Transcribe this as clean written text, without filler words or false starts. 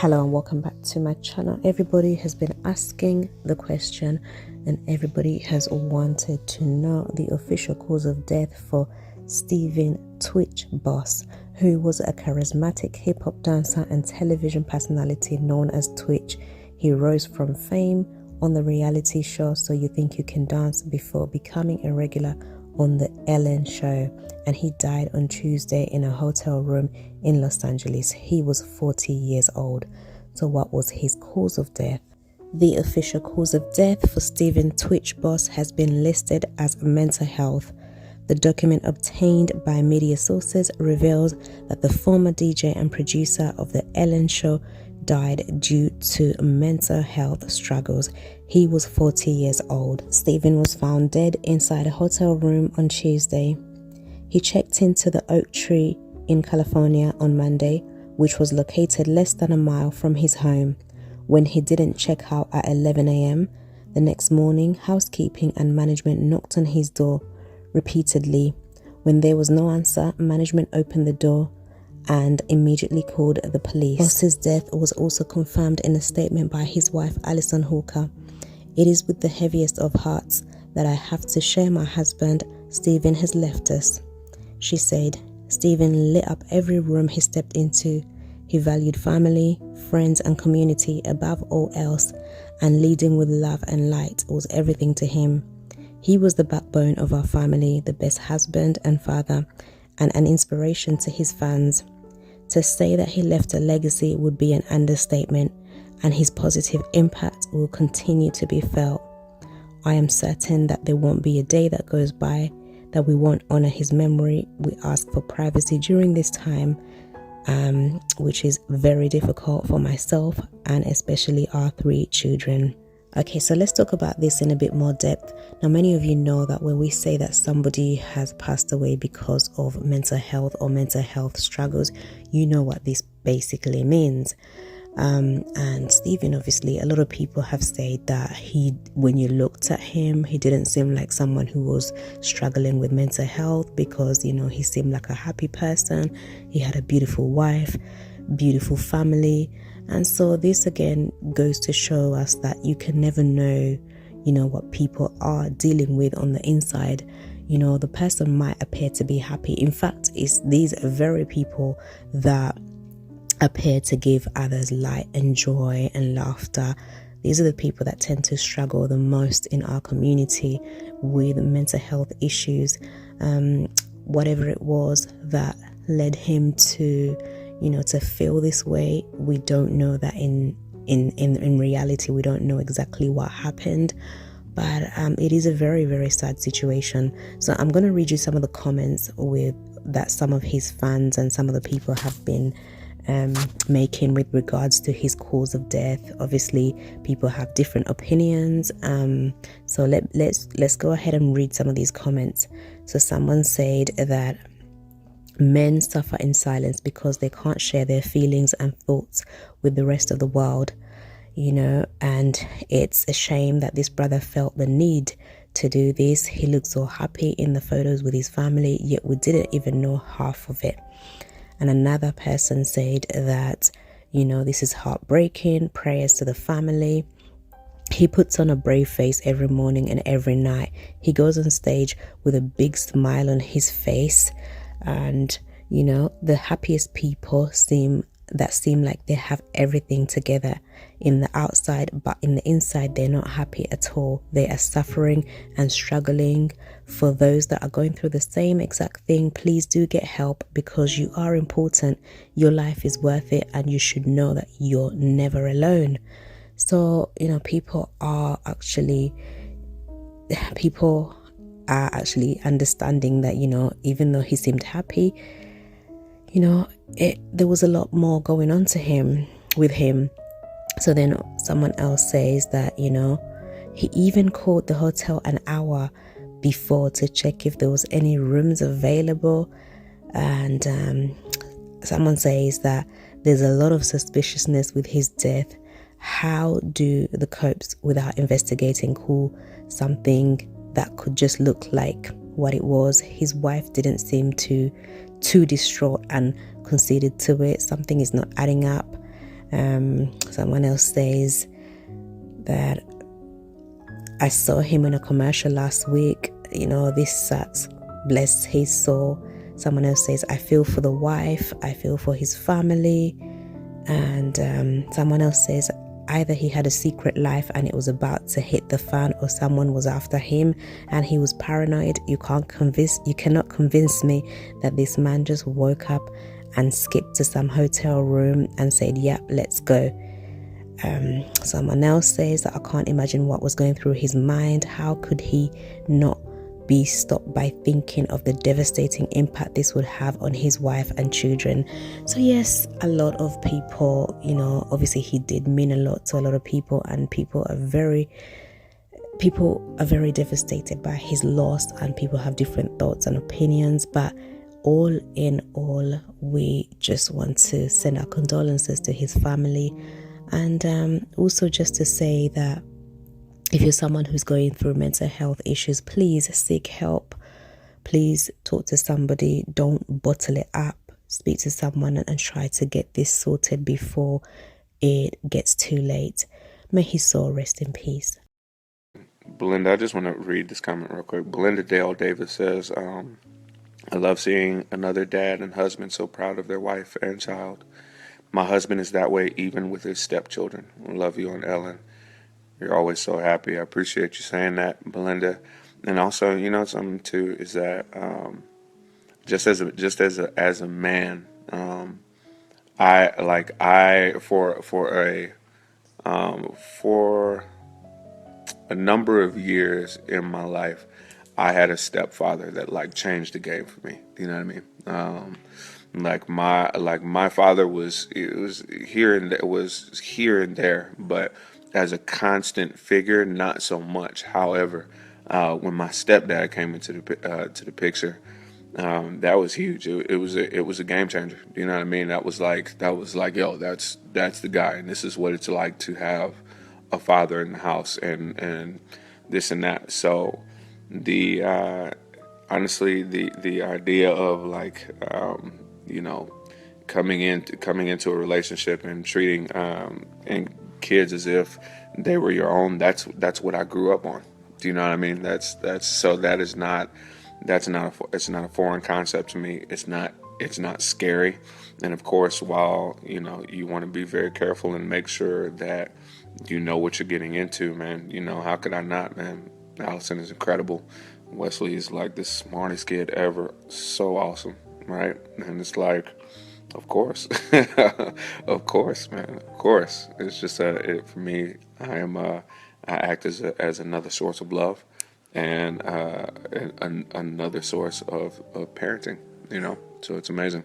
Hello and welcome back to my channel. Everybody has been asking the question and everybody has wanted to know the official cause of death for stephenwitchboss, who was a charismatic hip-hop dancer and television personality known as Twitch. He rose from fame on the reality show So You Think You Can Dance before becoming a regular on the Ellen show, and he died on Tuesday in a hotel room in Los Angeles. He was 40 years old. So what was his cause of death? The official cause of death for stephenwitchboss has been listed as mental health. The document obtained by media sources reveals that the former DJ and producer of the Ellen show died due to mental health struggles. He was 40 years old. Stephen was found dead inside a hotel room on Tuesday. He checked into the Oak Tree in California on Monday, which was located less than a mile from his home. When he didn't check out at 11 a.m. the next morning, housekeeping and management knocked on his door repeatedly. When there was no answer, management opened the door and immediately called the police. Boss's death was also confirmed in a statement by his wife Allison Holker. "It is with the heaviest of hearts that I have to share my husband. Stephen has left us," she said. Stephen lit up every room he stepped into. He valued family, friends and community above all else, and leading with love and light was everything to him. He was the backbone of our family, the best husband and father, and an inspiration to his fans. To say that he left a legacy would be an understatement, and his positive impact will continue to be felt. I am certain that there won't be a day that goes by that we won't honor his memory. We ask for privacy during this time, which is very difficult for myself and especially our 3 children. Okay, so let's talk about this in a bit more depth. Now, many of you know that when we say that somebody has passed away because of mental health or mental health struggles, you know what this basically means. And Stephen, obviously, a lot of people have said that when you looked at him, he didn't seem like someone who was struggling with mental health because, he seemed like a happy person. He had a beautiful wife, beautiful family. And so this again goes to show us that you can never know, what people are dealing with on the inside. The person might appear to be happy. In fact, it's these very people that appear to give others light and joy and laughter. These are the people that tend to struggle the most in our community with mental health issues. Whatever it was that led him to to feel this way, we don't know that in reality. We don't know exactly what happened, but it is a very, very sad situation. So I'm going to read you some of the comments that some of his fans and some of the people have been making with regards to his cause of death. Obviously, people have different opinions. So let's go ahead and read some of these comments. So someone said that men suffer in silence because they can't share their feelings and thoughts with the rest of the world, and it's a shame that this brother felt the need to do this. He looked so happy in the photos with his family, yet we didn't even know half of it. And another person said that, this is heartbreaking. Prayers to the family. He puts on a brave face every morning and every night. He goes on stage with a big smile on his face. And, the happiest people seem like they have everything together in the outside, but in the inside, they're not happy at all. They are suffering and struggling. For those that are going through the same exact thing, please do get help because you are important. Your life is worth it, and you should know that you're never alone. So, people are actually understanding that, even though he seemed happy, there was a lot more going on with him. So then someone else says that, he even called the hotel an hour before to check if there was any rooms available. And someone says that there's a lot of suspiciousness with his death. How do the cops, without investigating, call something that could just look like what it was? His wife didn't seem too distraught and conceded to it. Something is not adding up. Someone else says that I saw him in a commercial last week. This sucks. Bless his soul. Someone else says, I feel for the wife. I feel for his family. And someone else says, either he had a secret life and it was about to hit the fan, or someone was after him and he was paranoid. You cannot convince me that this man just woke up and skipped to some hotel room and said, yep, let's go. Someone else says that I can't imagine what was going through his mind. How could he not be stopped by thinking of the devastating impact this would have on his wife and children? So yes, a lot of people, obviously he did mean a lot to a lot of people, and people are very devastated by his loss, and people have different thoughts and opinions. But all in all, we just want to send our condolences to his family. And also just to say that if you're someone who's going through mental health issues, please seek help. Please talk to somebody. Don't bottle it up. Speak to someone and try to get this sorted before it gets too late. May his soul rest in peace. Belinda, I just want to read this comment real quick. Belinda Dale Davis says, I love seeing another dad and husband so proud of their wife and child. My husband is that way even with his stepchildren. I love you and Ellen. You're always so happy. I appreciate you saying that, Belinda. And also, something too is that just as a man, for a number of years in my life, I had a stepfather that changed the game for me. You know what I mean? My father was here and there, but as a constant figure, not so much. However, when my stepdad came into the picture, that was huge. It was a game changer. You know what I mean? That was like yo, that's the guy, and this is what it's like to have a father in the house, and this and that. So the honestly, the idea of coming into a relationship and treating and kids as if they were your own, that's what I grew up on. Do you know what I mean? That's so it's not a foreign concept to me. It's not scary. And of course, while you want to be very careful and make sure that you know what you're getting into, man. How could I not, man? Allison is incredible. Wesley is like the smartest kid ever. So awesome, right? And it's like, of course, of course, man, of course. It's just for me, I act as another source of love, and another source of parenting. So it's amazing.